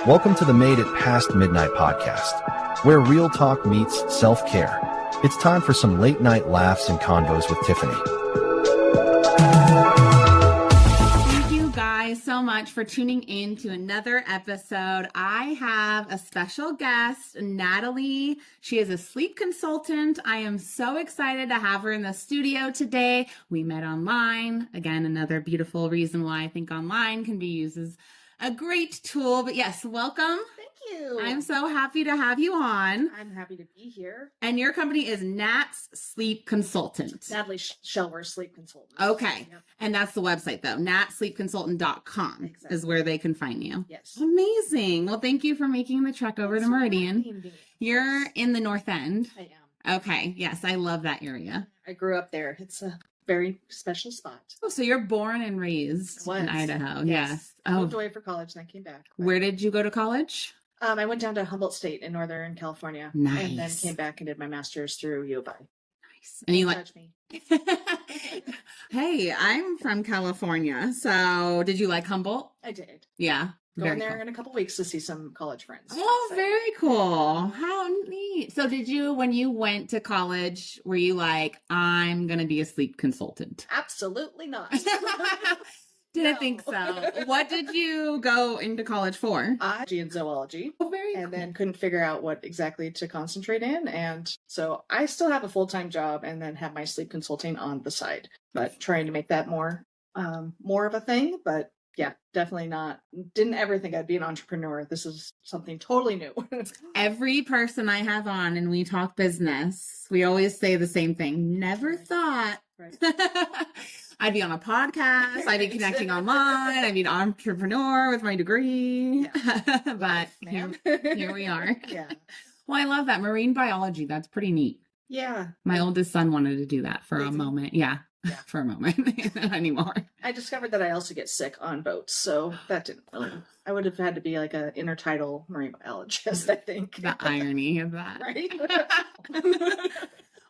Welcome to the Made It Past Midnight podcast, where real talk meets self-care. It's time for some late night laughs and convos with Tiffany. Thank you guys so much for tuning in to another episode. I have a special guest, Natalie. She is a sleep consultant. I am so excited to have her in the studio today. We met online. Again, another beautiful reason why I think online can be used as a great tool. But yes, welcome. Thank you. I'm so happy to have you on. I'm happy to be here. And your company is Nat's Sleep Consultant. Natalie Shellworth, sleep consultant. Okay. Yep. And that's the website though. natsleepconsultant.com Exactly. is where they can find you. Yes. Amazing. Well, thank you for making the trek over to Meridian. You're in the North End. I am. Okay. Yes, I love that area. I grew up there. It's a very special spot. Oh, so you're born and raised in Idaho. Yes. I Oh, moved away for college and I came back. But, where did you go to college? I went down to Humboldt State in Northern California. Nice. And then came back and did my master's through U of I. Nice. And you Don't like, judge me. hey, I'm from California. So did you like Humboldt? I did. Yeah. Going Very there cool. in a couple weeks to see some college friends. Oh, So, very cool. How neat. So did you, when you went to college, were you like, I'm going to be a sleep consultant? absolutely not. Didn't think so. What did you go into college for? Biology and zoology. Oh, very And cool. then couldn't figure out what exactly to concentrate in. And so I still have a full-time job and then have my sleep consulting on the side, but trying to make that more of a thing. But yeah, definitely not. Didn't ever think I'd be an entrepreneur. This is something totally new. Every person I have on and we talk business, we always say the same thing. Never thought Right. I'd be on a podcast. I'd be connecting online. I'd be an entrepreneur with my degree. But here we are. Yeah. Well, I love that. Marine biology. That's pretty neat. Yeah. My oldest son wanted to do that for a Really? moment. Yeah. Yeah. For a moment. Not anymore. I discovered that I also get sick on boats. So that didn't really, I would have had to be like an intertidal marine biologist, I think. The irony of that. Right?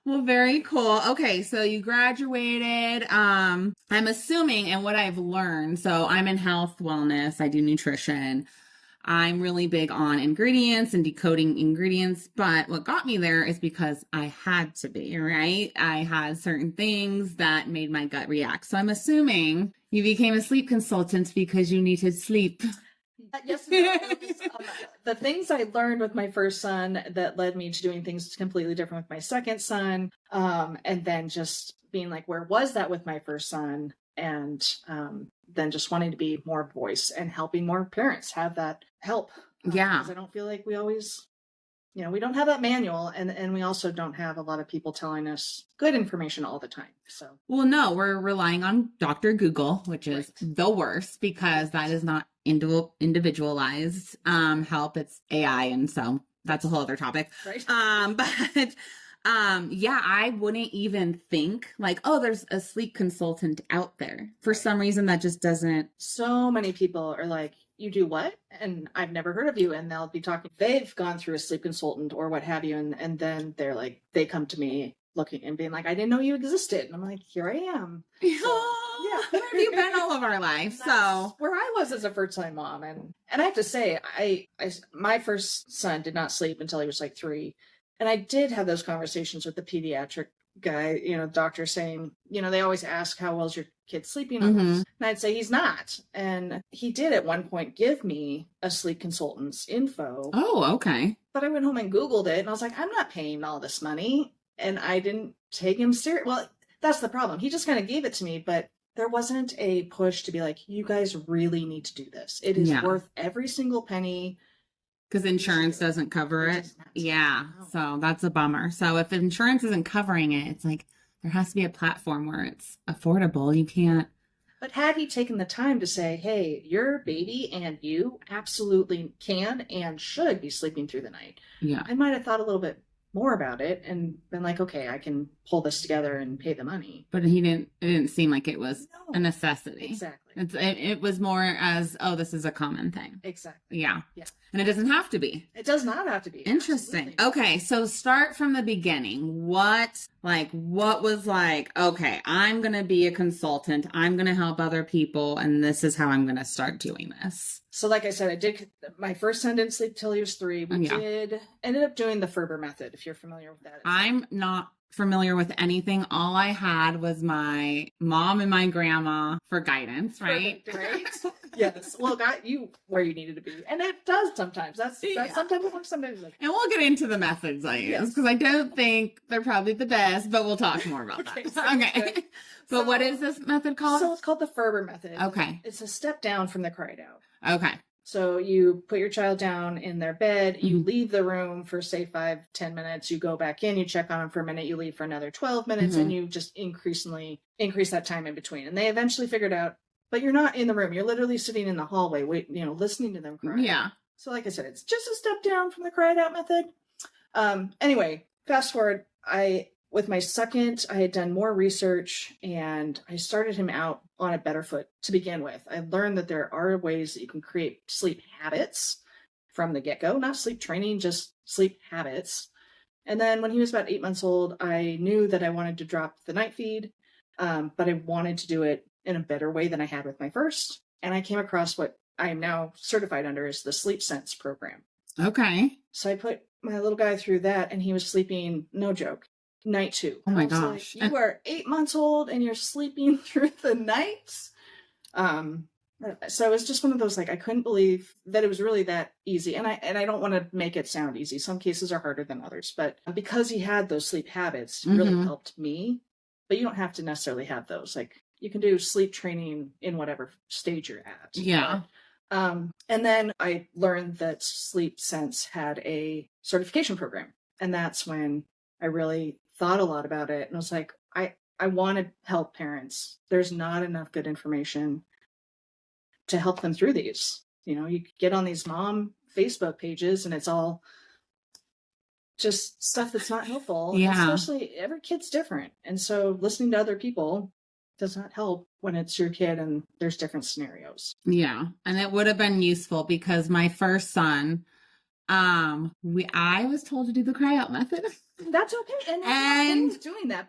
Well, very cool. Okay, so you graduated. I'm assuming, and what I've learned, so I'm in health wellness, I do nutrition. I'm really big on ingredients and decoding ingredients, but what got me there is because I had to be, right? I had certain things that made my gut react. So I'm assuming you became a sleep consultant because you needed sleep. Yes. No, the things I learned with my first son that led me to doing things completely different with my second son, and then just being like, where was that with my first son? And then just wanting to be more voice and helping more parents have that help. Yeah. Because I don't feel like we always, we don't have that manual, and we also don't have a lot of people telling us good information all the time. So, Well, no, we're relying on Dr. Google, which is the worst because that is not individualized help. It's AI. And so that's a whole other topic. right. Yeah, I wouldn't even think like, oh, there's a sleep consultant out there. For some reason, that just doesn't. So many people are like, you do what? And I've never heard of you. And they'll be talking, they've gone through a sleep consultant or what have you. And then they're like, they come to me looking and being like, I didn't know you existed. And I'm like, here I am. Yeah, where have you been all of our life? That's So where I was as a first-time mom. And I have to say, my first son did not sleep until he was like 3. And I did have those conversations with the pediatric guy, doctor saying, they always ask, how well's your kid sleeping on this? And I'd say he's not. And he did at one point give me a sleep consultant's info. Oh, okay. But I went home and Googled it and I was like, I'm not paying all this money. And I didn't take him serious. Well, that's the problem. He just kind of gave it to me, but there wasn't a push to be like, you guys really need to do this. It is worth every single penny. Because insurance doesn't cover it. does not. Yeah. No. So that's a bummer. So if insurance isn't covering it, it's like there has to be a platform where it's affordable. You can't. But had he taken the time to say, hey, your baby and you absolutely can and should be sleeping through the night, Yeah. I might have thought a little bit more about it and been like, okay, I can pull this together and pay the money. But it didn't seem like it was a necessity. Exactly. It was more as, oh, this is a common thing. Exactly. Yeah. Yeah. And it doesn't have to be. It does not have to be. Interesting. Absolutely. Okay. So start from the beginning. What was like, okay, I'm going to be a consultant. I'm going to help other people. And this is how I'm going to start doing this. So like I said, my first son didn't sleep till he was 3. We ended up doing the Ferber method, if you're familiar with that. I'm not familiar with anything. All I had was my mom and my grandma for guidance, right? Perfect, right? Yes. Well, got you where you needed to be. And it does sometimes. That's sometimes it works, sometimes it doesn't. And we'll get into the methods I use because I don't think they're probably the best, but we'll talk more about that. Okay. But what is this method called? So it's called the Ferber method. Okay. It's a step down from the cried out. Okay. So you put your child down in their bed, you leave the room for say 5-10 minutes, you go back in, you check on them for a minute, you leave for another 12 minutes, and you just increase that time in between. And they eventually figured out, but you're not in the room. You're literally sitting in the hallway, listening to them cry. Yeah. So like I said, it's just a step down from the cried out method. Anyway, fast forward, with my second, I had done more research and I started him out on a better foot to begin with. I learned that there are ways that you can create sleep habits from the get-go, not sleep training, just sleep habits. And then when he was about 8 months old, I knew that I wanted to drop the night feed, but I wanted to do it in a better way than I had with my first. And I came across what I am now certified under is the Sleep Sense program. Okay. So I put my little guy through that and he was sleeping, no joke, night 2. Oh my gosh. Like, you are 8 months old and you're sleeping through the nights. So it's just one of those, like, I couldn't believe that it was really that easy. And I don't want to make it sound easy. Some cases are harder than others, but because he had those sleep habits, it really helped me. But you don't have to necessarily have those. Like, you can do sleep training in whatever stage you're at. Yeah. And then I learned that Sleep Sense had a certification program. And that's when I really thought a lot about it. And I was like, I want to help parents. There's not enough good information to help them through these. You get on these mom Facebook pages and it's all just stuff that's not helpful. Yeah. Especially every kid's different. And so listening to other people does not help when it's your kid and there's different scenarios. Yeah. And it would have been useful because my first son, I was told to do the cry out method. That's okay. And doing that.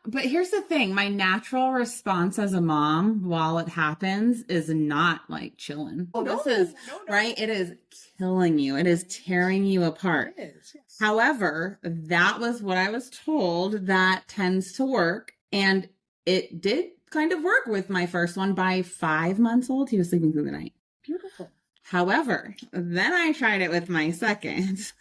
But here's the thing. My natural response as a mom while it happens is not like chilling. Oh, this is right. It is killing you. It is tearing you apart. It is, yes. However, that was what I was told that tends to work. And it did kind of work with my first one. By 5 months old, he was sleeping through the night. Beautiful. However, then I tried it with my second.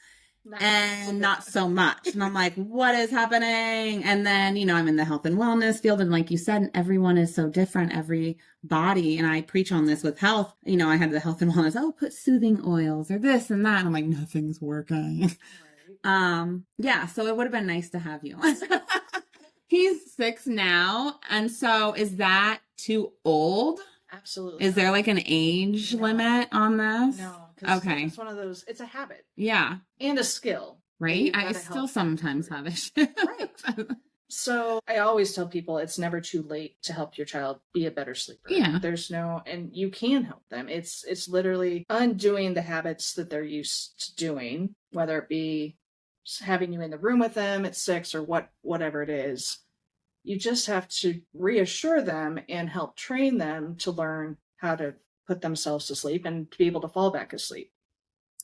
And not so much. And I'm like, what is happening? And then, I'm in the health and wellness field. And like you said, everyone is so different, every body. And I preach on this with health. I had the health and wellness, put soothing oils or this and that. And I'm like, nothing's working. Right. Yeah. So it would have been nice to have you. He's 6 now. And so is that too old? Absolutely. Is there like an age limit on this? No. Okay. It's one of those, it's a habit. Yeah. And a skill. Right? I still sometimes have issues. Right. So I always tell people it's never too late to help your child be a better sleeper. Yeah. And you can help them. It's literally undoing the habits that they're used to doing, whether it be having you in the room with them at 6 or whatever it is. You just have to reassure them and help train them to learn how to put themselves to sleep and to be able to fall back asleep.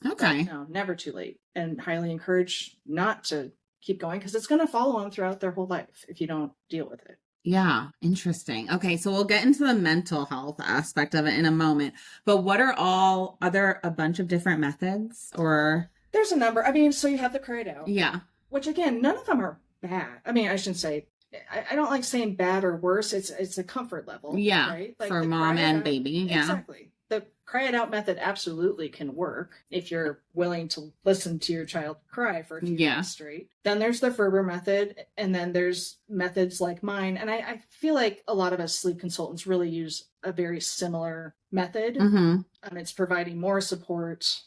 Okay. But no, never too late. And highly encourage not to keep going because it's going to follow them throughout their whole life if you don't deal with it. Yeah. Interesting. Okay. So we'll get into the mental health aspect of it in a moment. But are there a bunch of different methods or? There's a number. So you have the cried out. Yeah. Which again, none of them are bad. I shouldn't say, I don't like saying bad or worse. It's a comfort level. Yeah. Right? Like for mom and baby. Yeah. Exactly. The cry it out method absolutely can work if you're willing to listen to your child cry for a few minutes straight. Then there's the Ferber method, and then there's methods like mine. And I feel like a lot of us sleep consultants really use a very similar method. Mm-hmm. It's providing more support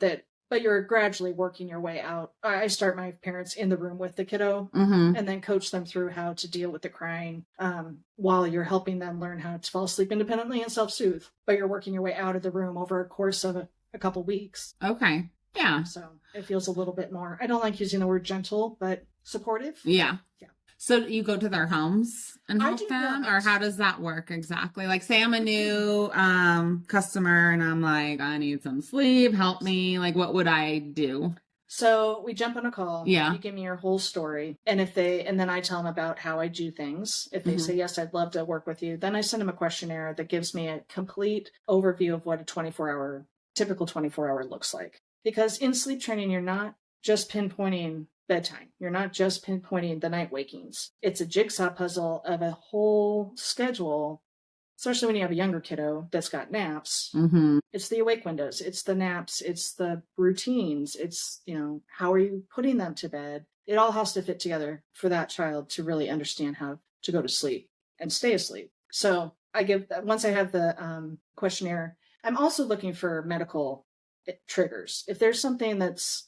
that but you're gradually working your way out. I start my parents in the room with the kiddo Mm-hmm. and then coach them through how to deal with the crying while you're helping them learn how to fall asleep independently and self-soothe. But you're working your way out of the room over a course of a couple weeks. Okay. Yeah. So it feels a little bit more, I don't like using the word gentle, but supportive. Yeah. Yeah. So you go to their homes and I help do them, not. or how does that work exactly? Like, say I'm a new customer and I'm like, I need some sleep, help me. Like, what would I do? So we jump on a call. Yeah. You give me your whole story. And then I tell them about how I do things. If they say, yes, I'd love to work with you, then I send them a questionnaire that gives me a complete overview of what a typical 24-hour looks like. Because in sleep training, you're not just pinpointing bedtime. You're not just pinpointing the night wakings. It's a jigsaw puzzle of a whole schedule, especially when you have a younger kiddo that's got naps. Mm-hmm. It's the awake windows, it's the naps, it's the routines, it's, how are you putting them to bed? It all has to fit together for that child to really understand how to go to sleep and stay asleep. So once I have the questionnaire, I'm also looking for medical triggers. If there's something that's,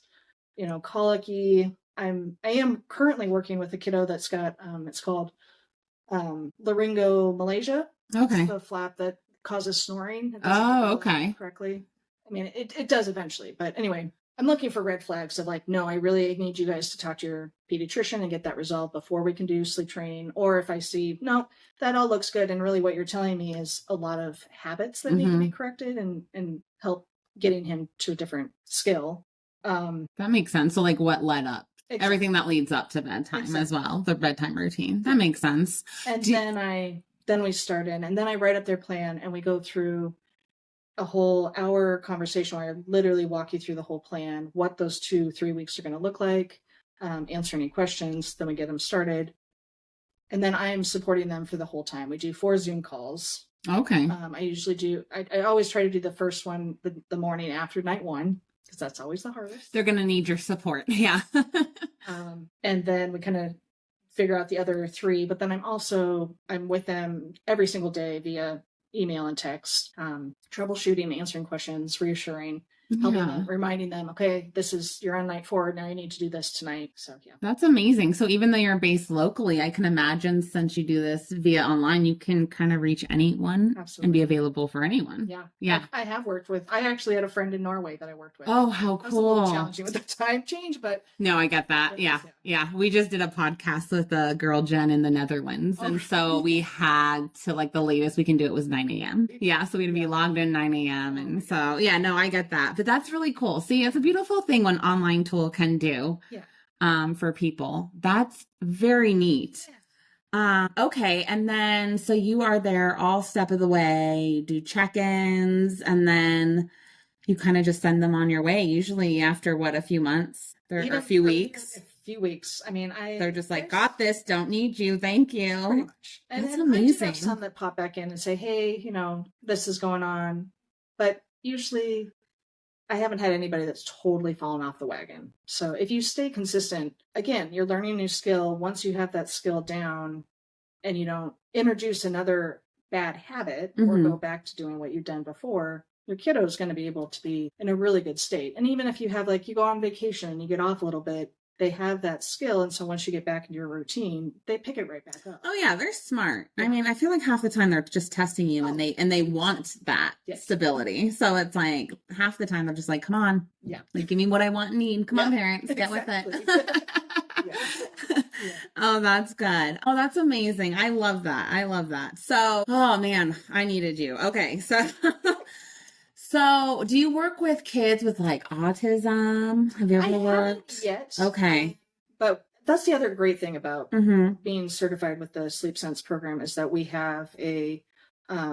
colicky, I am currently working with a kiddo that's got, it's called laryngomalacia. Okay. It's the flap that causes snoring. Oh, okay. Correctly. I mean, it does eventually, but anyway, I'm looking for red flags of like, no, I really need you guys to talk to your pediatrician and get that resolved before we can do sleep training. Or if I see, no, that all looks good, and really what you're telling me is a lot of habits that need to be corrected and help getting him to a different skill. That makes sense. So like what led up? Exactly. Everything that leads up to bedtime as well, the bedtime routine. That makes sense. And then we start in, and then I write up their plan, and we go through a whole hour conversation where I literally walk you through the whole plan, what those 2-3 weeks are going to look like, answer any questions. Then we get them started. And then I am supporting them for the whole time. We do 4 Zoom calls. Okay. I always try to do the first one the morning after night 1, because that's always the hardest. They're going to need your support. Yeah. And then we kind of figure out the other 3, but then I'm with them every single day via email and text, troubleshooting, answering questions, reassuring, helping them, reminding them, okay, you're on night 4, now you need to do this tonight. So yeah. That's amazing. So even though you're based locally, I can imagine since you do this via online, you can kind of reach anyone. Absolutely. And be available for anyone. Yeah. Yeah. I actually had a friend in Norway that I worked with. Oh, how cool. That was a little challenging with the time change, but. No, I get that. Yeah. We just did a podcast with a girl, Jen, in the Netherlands. And so we had to, like, the latest we can do it was 9 a.m. Yeah. So we'd be logged in 9 a.m. And so, yeah, no, I get that. But that's really cool. See, it's a beautiful thing what an online tool can do for people. That's very neat. Yeah. Okay. And then, so you are there all step of the way, do check-ins, and then you kind of just send them on your way, usually after a few months or a few weeks. A few weeks. I mean, they're just like, got this, don't need you, thank you. Pretty much. And that's amazing. I do have amazing. some that pop back in and say, hey, this is going on. But usually I haven't had anybody that's totally fallen off the wagon. So if you stay consistent, again, you're learning a new skill. Once you have that skill down and you don't introduce another bad habit or go back to doing what you've done before, your kiddo is going to be able to be in a really good state. And even if you have, like, you go on vacation and you get off a little bit, they have that skill. And so once you get back into your routine, they pick it right back up. Oh yeah, they're smart. I mean, I feel like half the time they're just testing you and they want that stability. So it's like half the time they're just like, come on. Yeah. Like, give me what I want and need. Come on, parents, get with it. Oh, that's good. Oh, that's amazing. I love that. So, oh man, I needed you. Okay. So do you work with kids with like autism? Have you ever worked? Yet. Okay. But that's the other great thing about being certified with the Sleep Sense program is that we have a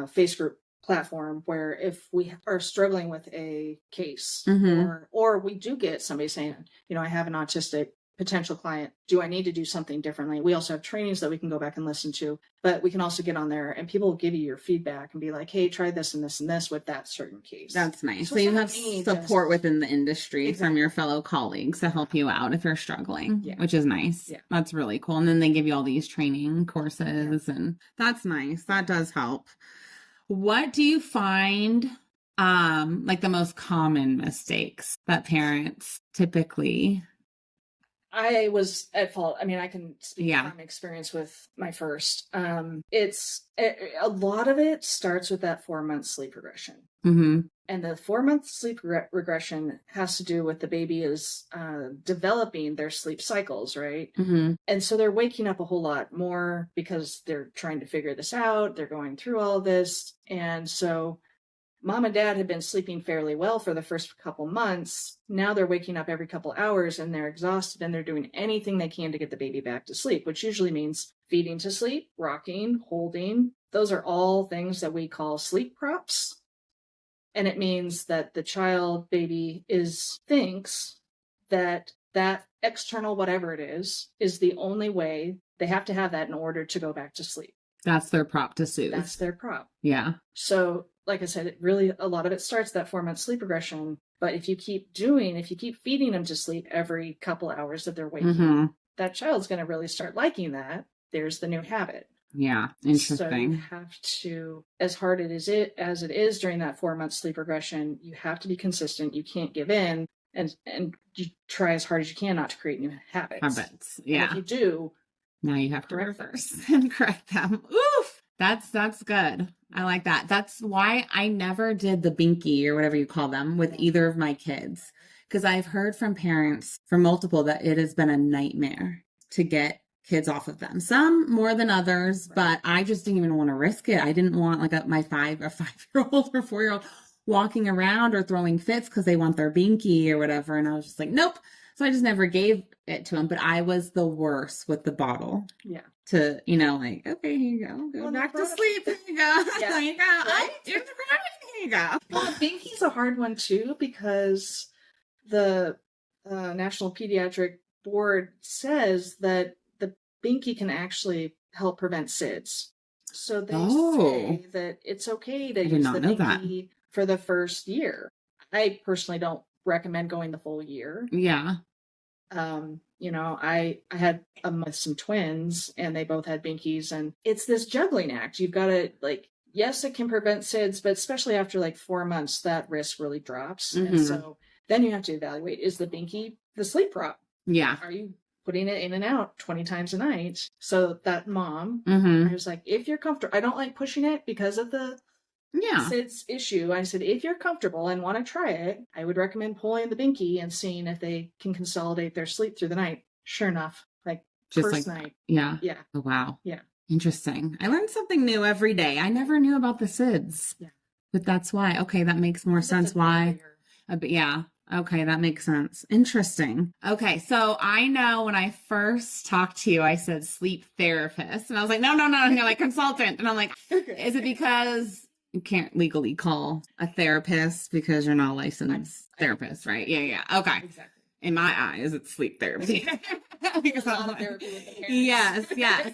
face group platform where if we are struggling with a case or we do get somebody saying, I have an autistic potential client, do I need to do something differently? We also have trainings that we can go back and listen to, but we can also get on there and people will give you your feedback and be like, hey, try this and this and this with that certain case. That's nice. So you have support within the industry from your fellow colleagues to help you out if you're struggling, which is nice. Yeah. That's really cool. And then they give you all these training courses and that's nice. That does help. What do you find Like the most common mistakes that parents typically. I was at fault. I mean, I can speak Yeah. from experience with my first. A lot of it starts with that 4-month sleep regression. Mm-hmm. And the 4-month sleep regression has to do with the baby is developing their sleep cycles, right? Mm-hmm. And so they're waking up a whole lot more because they're trying to figure this out. They're going through all of this. And so mom and dad had been sleeping fairly well for the first couple months. Now they're waking up every couple hours and they're exhausted and they're doing anything they can to get the baby back to sleep, which usually means feeding to sleep, rocking, holding. Those are all things that we call sleep props. And it means that the child baby thinks that external whatever it is the only way. They have to have that in order to go back to sleep. That's their prop to soothe. That's their prop. Yeah. So, like I said, a lot of it starts that 4-month sleep regression. But if you keep feeding them to sleep every couple hours that they're waking, Mm-hmm. that child's going to really start liking that. There's the new habit. Yeah. Interesting. So you have to, as hard as it is during that 4-month sleep regression, you have to be consistent. You can't give in, and you try as hard as you can not to create new habits. Yeah. And if you do, now you have to reverse and correct them. Oof. That's good. I like that. That's why I never did the binky or whatever you call them with either of my kids. Because I've heard from parents, from multiple, that it has been a nightmare to get kids off of them. Some more than others, but I just didn't even want to risk it. I didn't want like my 5-year-old or 4-year-old walking around or throwing fits because they want their binky or whatever. And I was just like, nope. So I just never gave it to him. But I was the worst with the bottle. Yeah. To, like, okay, here you go. Go back to sleep. Here you go. Yeah. There you go. Right? You're crying. Here you go. Well, binky's a hard one too because the National Pediatric Board says that the binky can actually help prevent SIDS. So they say that it's okay to use the binky for the first year. I personally don't recommend going the full year. Yeah. I had some twins and they both had binkies, and it's this juggling act. You've got to yes, it can prevent SIDS, but especially after 4 months, that risk really drops. Mm-hmm. And so then you have to evaluate, is the binky the sleep prop? Yeah. Are you putting it in and out 20 times a night? So that mom, mm-hmm. I was like, if you're comfortable, I don't like pushing it because of the SIDS issue. I said, if you're comfortable and want to try it, I would recommend pulling the binky and seeing if they can consolidate their sleep through the night. Sure enough, just first night. Yeah. Yeah. Oh, wow. Yeah. Interesting. I learned something new every day. I never knew about the SIDS. Yeah. But that's why. Okay, that makes more sense why. Yeah. Okay, that makes sense. Interesting. Okay, so I know when I first talked to you, I said sleep therapist. And I was like, no. And you're like, consultant. And I'm like, is it because you can't legally call a therapist because you're not a licensed therapist, right? Yeah. Okay. Exactly. In my eyes, it's sleep therapy. Yes.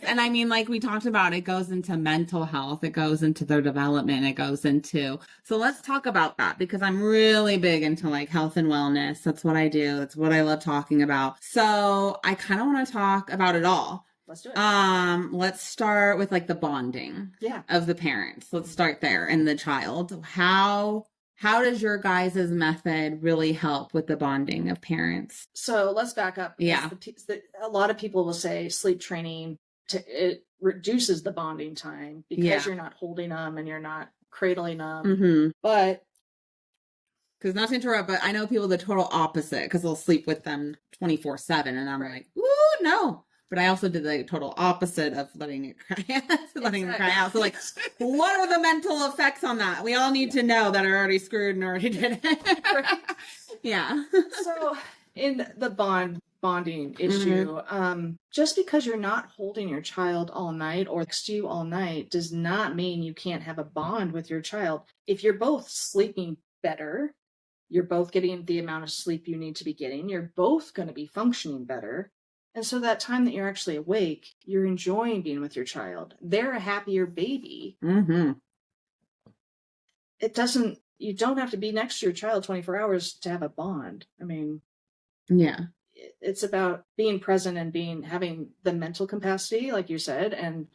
And I mean, like we talked about, it goes into mental health, it goes into their development, so let's talk about that, because I'm really big into health and wellness. That's what I do. That's what I love talking about. So I kind of want to talk about it all. Let's do it. Let's start with the bonding of the parents. Let's start there. And the child. How does your guys' method really help with the bonding of parents? So let's back up. Yeah. A lot of people will say sleep training, it reduces the bonding time because you're not holding them and you're not cradling them. Mm-hmm. But because, not to interrupt, but I know people the total opposite, because they'll sleep with them 24/7, and I'm like, ooh, no. But I also did the total opposite of letting it cry, letting them cry out. So what are the mental effects on that? We all need to know that are already screwed and already did it. Right. Yeah. So in the bonding issue, just because you're not holding your child all night or next to you all night does not mean you can't have a bond with your child. If you're both sleeping better, you're both getting the amount of sleep you need to be getting, you're both going to be functioning better. And so that time that you're actually awake, you're enjoying being with your child. They're a happier baby. Mm-hmm. You don't have to be next to your child 24 hours to have a bond. I mean, yeah, it's about being present and having the mental capacity, like you said, and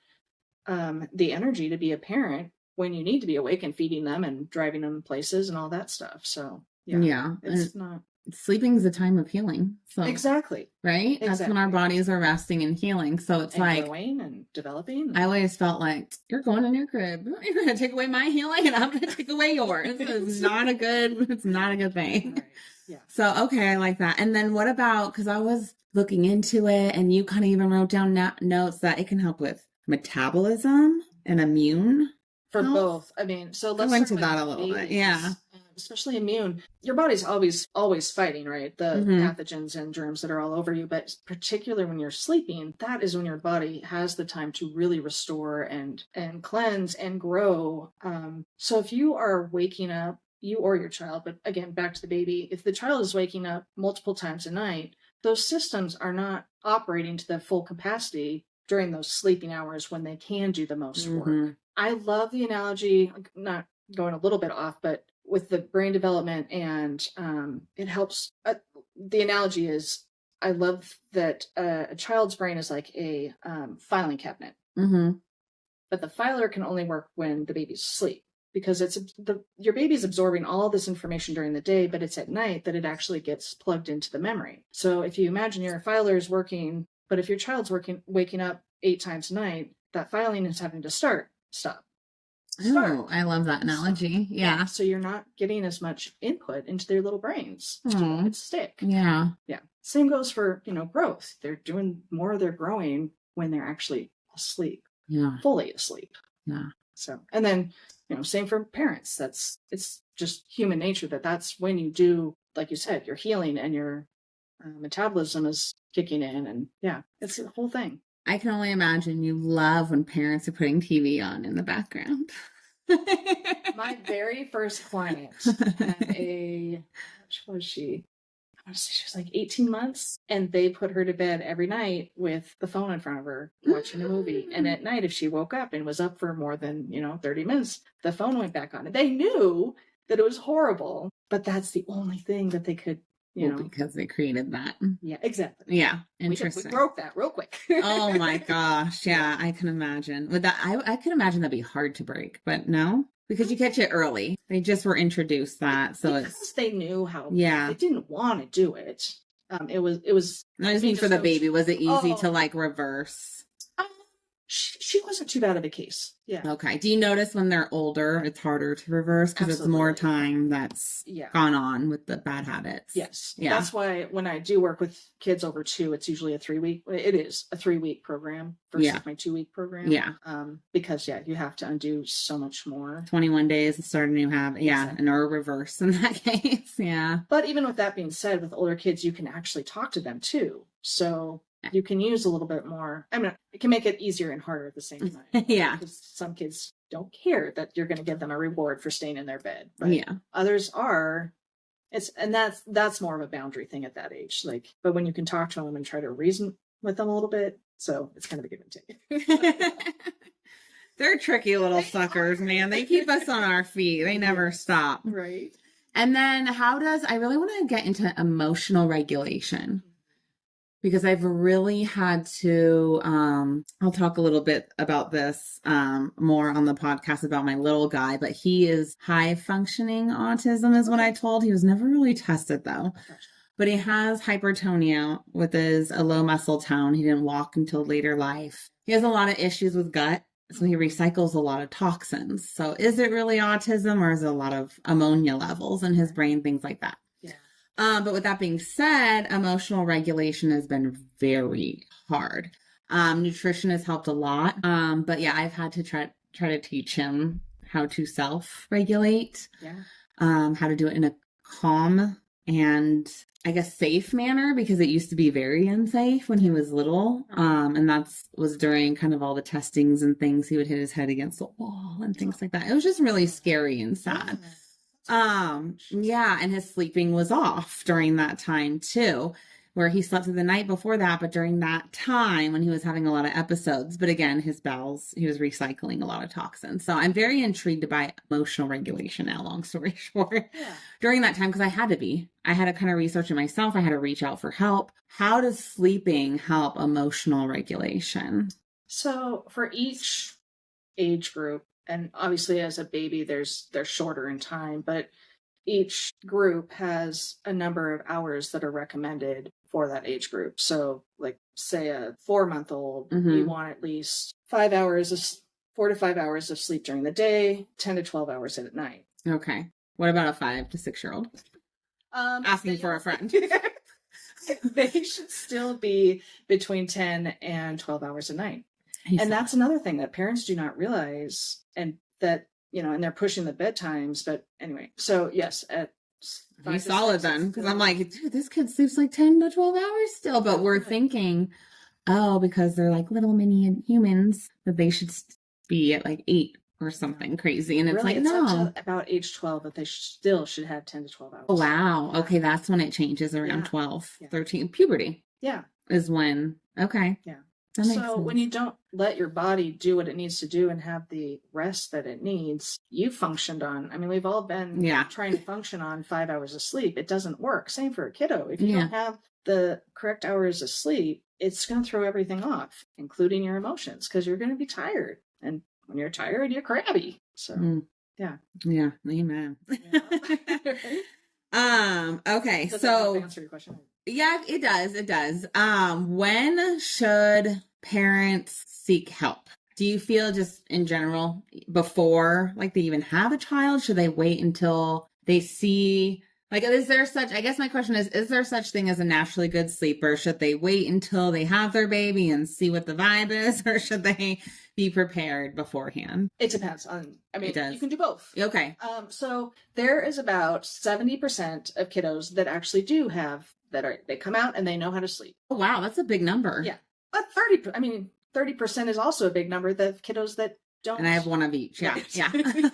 the energy to be a parent when you need to be awake and feeding them and driving them places and all that stuff. So yeah. It's not. Sleeping is a time of healing. So exactly. Right? Exactly. That's when our bodies are resting and healing. So it's like growing and developing. I always felt like you're going in your crib. You're going to take away my healing and I'm going to take away yours. It's not a good thing. Right. Yeah. So, okay, I like that. And then what about, because I was looking into it and you kind of even wrote down notes that it can help with metabolism and immune for health? Both. I mean, so let's go into that a little bit. Yeah. Especially immune. Your body's always fighting, right? The pathogens and germs that are all over you. But particularly when you're sleeping, that is when your body has the time to really restore and cleanse and grow. So if you are waking up, you or your child, but again, back to the baby, if the child is waking up multiple times a night, those systems are not operating to their full capacity during those sleeping hours when they can do the most work. I love the analogy, not going a little bit off, but with the brain development and it helps. The analogy is, I love that a child's brain is like a filing cabinet, but the filer can only work when the baby's asleep because your baby's absorbing all this information during the day, but it's at night that it actually gets plugged into the memory. So if you imagine your filer is working, but if your child's waking up 8 times a night, that filing is having to stop. Oh, I love that analogy. Yeah. So you're not getting as much input into their little brains. It's stick. Yeah. Yeah. Same goes for, growth. They're doing more of their growing when they're actually asleep. Yeah. Fully asleep. Yeah. So, and then, same for parents. It's just human nature that's when you do, like you said, your healing and your metabolism is kicking in. And yeah, it's a whole thing. I can only imagine you love when parents are putting TV on in the background. My very first client had how was she? I want to say she was like 18 months, and they put her to bed every night with the phone in front of her, watching a movie. And at night, if she woke up and was up for more than, 30 minutes, the phone went back on. And they knew that it was horrible, but that's the only thing that they could, because they created that. Yeah, exactly. Yeah, interesting. We broke that real quick. Oh my gosh, yeah, I can imagine. With that, I can imagine that'd be hard to break, but no, because you catch it early. They just were introduced that, so because they knew how. Yeah, they didn't want to do it. It was. I just mean for the baby. Was it easy to reverse? She wasn't too bad of a case. Yeah. Okay. Do you notice when they're older, it's harder to reverse because it's more time that's gone on with the bad habits? Yes. Yeah. That's why when I do work with kids over 2, it's usually a 3-week program versus my 2-week program. Yeah. Because you have to undo so much more. 21 days to start a new habit. Yeah. Exactly. And or reverse in that case. Yeah. But even with that being said, with older kids, you can actually talk to them too. So you can use a little bit more. I mean, it can make it easier and harder at the same time. Yeah. Because some kids don't care that you're going to give them a reward for staying in their bed. But others are. That's more of a boundary thing at that age. But when you can talk to them and try to reason with them a little bit, so it's kind of a give and take. They're tricky little suckers, man. They keep us on our feet. They never stop. Right. And then I really want to get into emotional regulation. Because I've really had to, I'll talk a little bit about this more on the podcast about my little guy, but he is high functioning autism is what I told. He was never really tested though, but he has hypertonia with a low muscle tone. He didn't walk until later life. He has a lot of issues with gut. So he recycles a lot of toxins. So is it really autism or is it a lot of ammonia levels in his brain, things like that? But with that being said, emotional regulation has been very hard. Nutrition has helped a lot. But I've had to try to teach him how to self-regulate, how to do it in a calm and I guess safe manner, because it used to be very unsafe when he was little. And was during kind of all the testings and things. He would hit his head against the wall and things like that. It was just really scary and sad. And his sleeping was off during that time too, where he slept through the night before that, but during that time when he was having a lot of episodes, but again, his bowels, he was recycling a lot of toxins. So I'm very intrigued by emotional regulation now, long story short, during that time, because I had to kind of research it myself. I had to reach out for help. How does sleeping help emotional regulation? So for each age group, and obviously as a baby, they're shorter in time, but each group has a number of hours that are recommended for that age group. So like say a 4-month-old, you want at least 4 to 5 hours of sleep during the day, 10 to 12 hours at night. Okay. What about a 5 to 6-year-old? Asking for a friend. They should still be between 10 and 12 hours a night. And that's another thing that parents do not realize, and that, and they're pushing the bedtimes. But anyway, so yes, at be solid then, because I'm like, dude, this kid sleeps like 10 to 12 hours still, but we're thinking, oh, because they're like little mini humans, that they should be at like 8 or something crazy. And it's really, like, no. Up to about age 12 that they still should have 10 to 12 hours. Oh, wow. Yeah. Okay, that's when it changes around 12, 13. Puberty. Yeah. Is when, okay. Yeah. That makes so sense. when you don't let your body do what it needs to do and have the rest that it needs, you functioned on, we've all been trying to function on 5 hours of sleep. It doesn't work. Same for a kiddo. If you don't have the correct hours of sleep, it's going to throw everything off, including your emotions, because you're going to be tired. And when you're tired, you're crabby. So, yeah. Yeah. Amen. Yeah. Okay. Does so that answer your question? Yeah, it does. It does. When should parents seek help? Do you feel just in general before like they even have a child? Should they wait until they see, like, is there such, I guess my question is there such thing as a naturally good sleeper? Should they wait until they have their baby and see what the vibe is, or should they be prepared beforehand? It depends on, it does. You can do both. Okay. So there is about 70% of kiddos that actually do have, they come out and they know how to sleep. Oh, wow. That's a big number. Yeah. But 30% is also a big number, the kiddos that don't. And I have one of each. Yeah. Right. Yeah.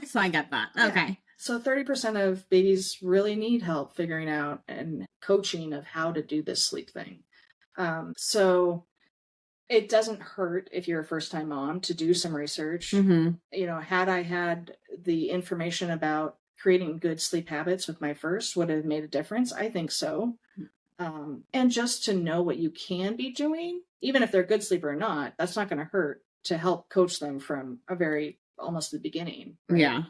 So I get that. Okay. Yeah. So 30% of babies really need help figuring out and coaching of how to do this sleep thing. So it doesn't hurt if you're a first-time mom to do some research. Had I had the information about creating good sleep habits with my first, would it have made a difference? I think so. And just to know what you can be doing, even if they're a good sleeper or not, that's not going to hurt to help coach them from almost the beginning. Right? Yeah.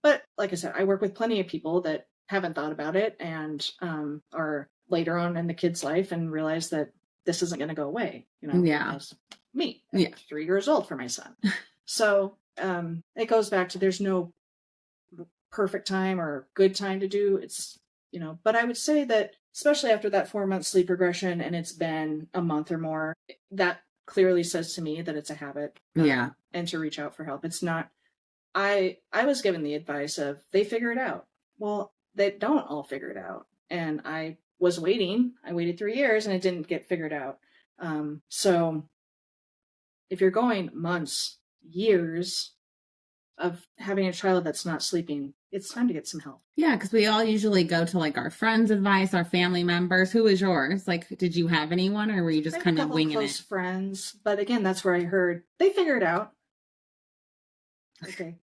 But like I said, I work with plenty of people that haven't thought about it and are later on in the kid's life and realize that this isn't going to go away. As me, 3 years old for my son. So it goes back to there's no perfect time or good time to do. It's, but I would say that especially after that 4-month sleep regression and it's been a month or more, that clearly says to me that it's a habit. And to reach out for help. It's not, I was given the advice of they figure it out. Well, they don't all figure it out. And I was waiting. I waited 3 years and it didn't get figured out. So if you're going months, years of having a child that's not sleeping, it's time to get some help. Yeah, because we all usually go to like our friends' advice, our family members. Who was yours? Like, did you have anyone, or were you just kind of winging close it? Friends, but again, that's where I heard they figure it out. Okay.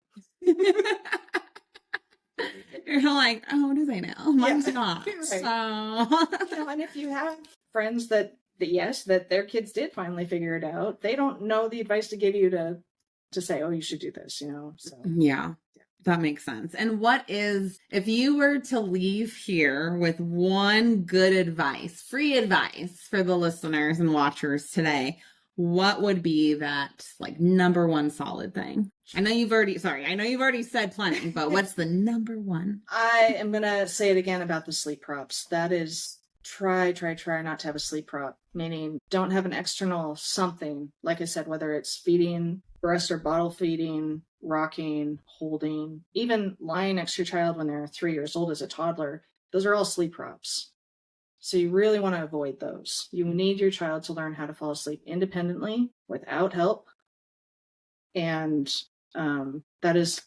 You're like, oh, do they know? Mine's not. Right. So, and if you have friends that their kids did finally figure it out, they don't know the advice to give you to say, oh, you should do this, So yeah. That makes sense. And what is, if you were to leave here with one good advice, free advice for the listeners and watchers today, what would be that like number one solid thing? I know you've already said plenty, but what's the number one? I am going to say it again about the sleep props. That is, try not to have a sleep prop, meaning don't have an external something. Like I said, whether it's feeding, breast or bottle feeding, rocking, holding, even lying next to your child when they're 3 years old as a toddler, those are all sleep props. So you really want to avoid those. You need your child to learn how to fall asleep independently without help. And that's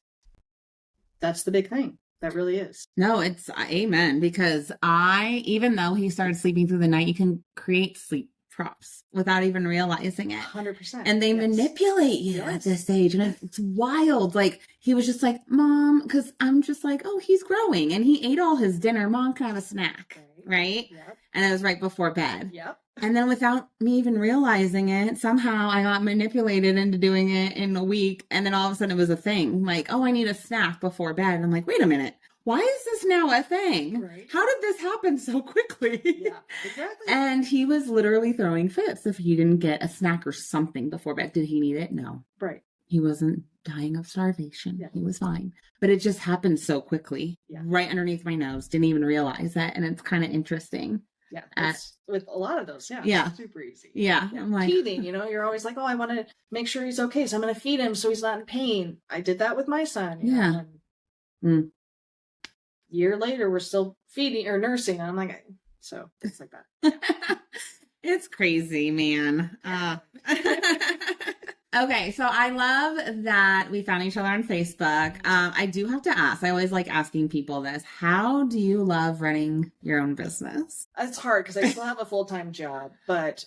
the big thing. That really is. No, it's amen. Because even though he started sleeping through the night, you can create sleep props without even realizing it. 100%. And they manipulate you at this age. And it's wild. Like, he was just like, Mom, because I'm just like, oh, he's growing. And he ate all his dinner. Mom, can I have a snack? Right? Yep. And it was right before bed. Yep. And then without me even realizing it, somehow I got manipulated into doing it in a week. And then all of a sudden it was a thing. Like, oh, I need a snack before bed. And I'm like, wait a minute. Why is this now a thing? Right. How did this happen so quickly? Yeah, exactly. And he was literally throwing fits if he didn't get a snack or something before bed. Did he need it? No. Right. He wasn't dying of starvation. Yeah. He was fine. But it just happened so quickly, right underneath my nose. Didn't even realize that. And it's kind of interesting. Yeah, with a lot of those, it's super easy. Yeah, I'm like, feeding, you're always like, oh, I want to make sure he's okay, so I'm going to feed him so he's not in pain. I did that with my son. Year later, we're still feeding or nursing, and I'm like, so things like that. It's crazy, man. Okay, so I love that we found each other on Facebook. I do have to ask, I always like asking people this. How do you love running your own business? It's hard because I still have a full-time job, but...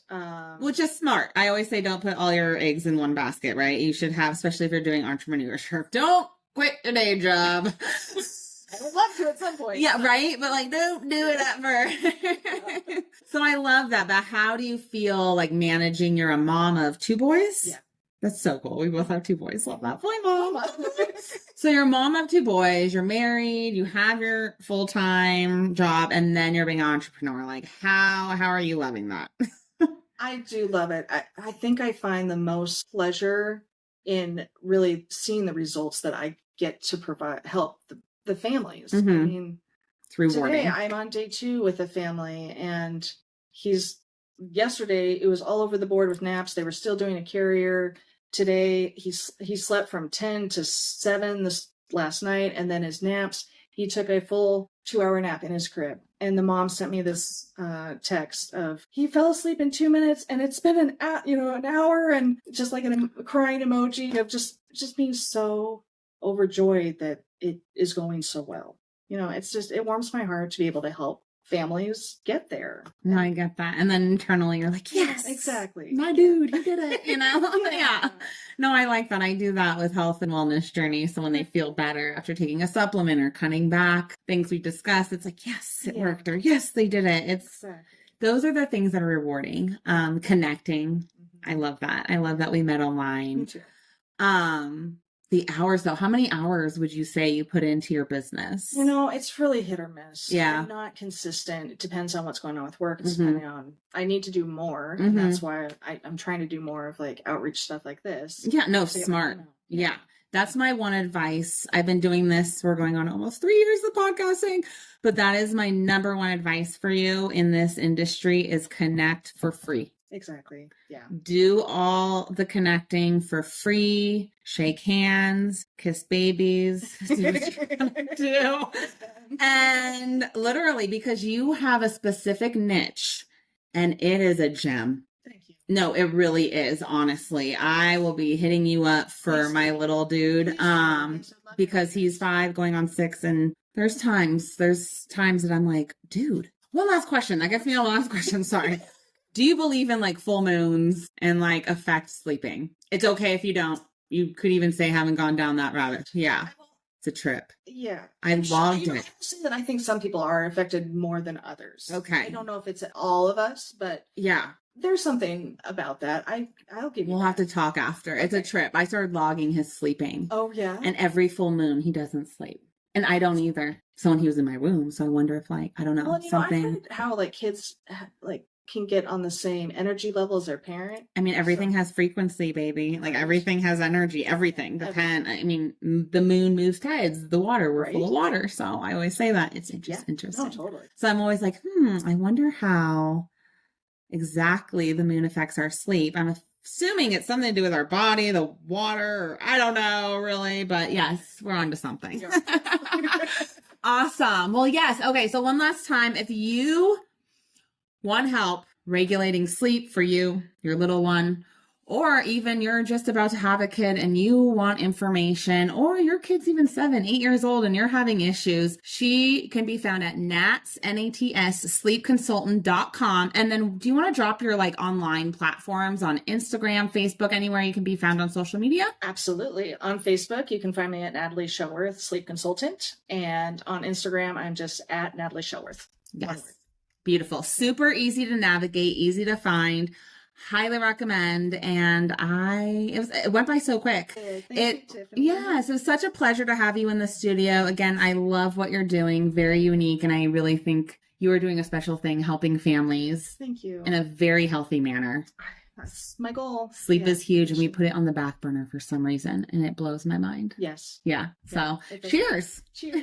Which is smart. I always say don't put all your eggs in one basket, right? You should have, especially if you're doing entrepreneurship. Don't quit your day job. I would love to at some point. Yeah, right? But like, don't do it at first. So I love that. But how do you feel like managing? You're a mom of 2 boys? Yeah. That's so cool. We both have 2 boys. Love that. Boy, mom. So you're a mom of 2 boys. You're married. You have your full-time job, and then you're being an entrepreneur. Like, how are you loving that? I do love it. I think I find the most pleasure in really seeing the results that I get to help the families. Mm-hmm. I mean, it's rewarding. Today I'm on day 2 with a family, and yesterday it was all over the board with naps. They were still doing a carrier. Today he slept from 10 to 7 last night, and then his naps, he took a full 2-hour nap in his crib. And the mom sent me this text of, he fell asleep in 2 minutes, and it's been an hour, and just like a crying emoji of just being so overjoyed that it is going so well. It's just, it warms my heart to be able to help families get there. No, I get that. And then internally you're like, yes, exactly. My dude, he did it, Yeah. No, I like that. I do that with health and wellness journey. So when they feel better after taking a supplement or cutting back things we discussed, it's like, yes, it worked, or yes, they did it. Those are the things that are rewarding. Connecting. Mm-hmm. I love that. I love that we met online. Me too. The hours, though, how many hours would you say you put into your business? It's really hit or miss. Yeah. I'm not consistent. It depends on what's going on with work. It's depending on, I need to do more. And that's why I'm trying to do more of like outreach stuff like this. Yeah, no, smart. Yeah. That's my one advice. I've been doing this. We're going on almost 3 years of podcasting, but that is my number one advice for you in this industry is connect for free. Exactly. Yeah. Do all the connecting for free, shake hands, kiss babies, do what you're gonna do. And literally, because you have a specific niche and it is a gem. Thank you. No, it really is, honestly. I will be hitting you up for my little dude, because he's 5 going on 6, and there's times that I'm like, dude, one last question. I guess me a last question, sorry. Do you believe in like full moons and like affect sleeping? It's okay if you don't. You could even say haven't gone down that rabbit. Yeah. It's a trip. Yeah. I loved it. I think some people are affected more than others. Okay. I don't know if it's all of us, but yeah, there's something about that. I'll give you We'll have to talk after. Okay. It's a trip. I started logging his sleeping. Oh, yeah. And every full moon he doesn't sleep. And I don't either. So when he was in my womb. So I wonder if like, I don't know, something. I've heard how like kids like can get on the same energy level as their parent. I mean, everything has frequency, baby. Like everything has energy. Everything. I mean, the moon moves tides. The water, we're full of water. So I always say that. It's just interesting. No, totally. So I'm always like, I wonder how exactly the moon affects our sleep. I'm assuming it's something to do with our body, the water, or I don't know really, but yes, we're on to something. Awesome. Well, yes. Okay. So one last time, if you want help regulating sleep for you, your little one, or even you're just about to have a kid and you want information, or your kid's even 7, 8 years old and you're having issues, she can be found at Nats, N-A-T-S, sleepconsultant.com. And then do you want to drop your like online platforms on Instagram, Facebook, anywhere you can be found on social media? Absolutely. On Facebook, you can find me at Natalie Shellworth, Sleep Consultant. And on Instagram, I'm just at Natalie Shellworth. Yes. Beautiful. Super easy to navigate, easy to find. Highly recommend. And it went by so quick. Thank you, Tiffany. Yes, it was such a pleasure to have you in the studio. Again, I love what you're doing. Very unique. And I really think you are doing a special thing helping families. Thank you. In a very healthy manner. That's my goal. Sleep is huge, and we put it on the back burner for some reason, and it blows my mind. Yes. Yeah. So, cheers. Cheers.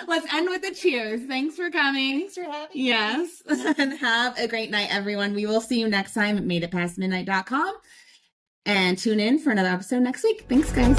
Let's end with a cheers. Thanks for coming. Thanks for having me. Yes. And have a great night, everyone. We will see you next time at madeitpastmidnight.com. And tune in for another episode next week. Thanks, guys.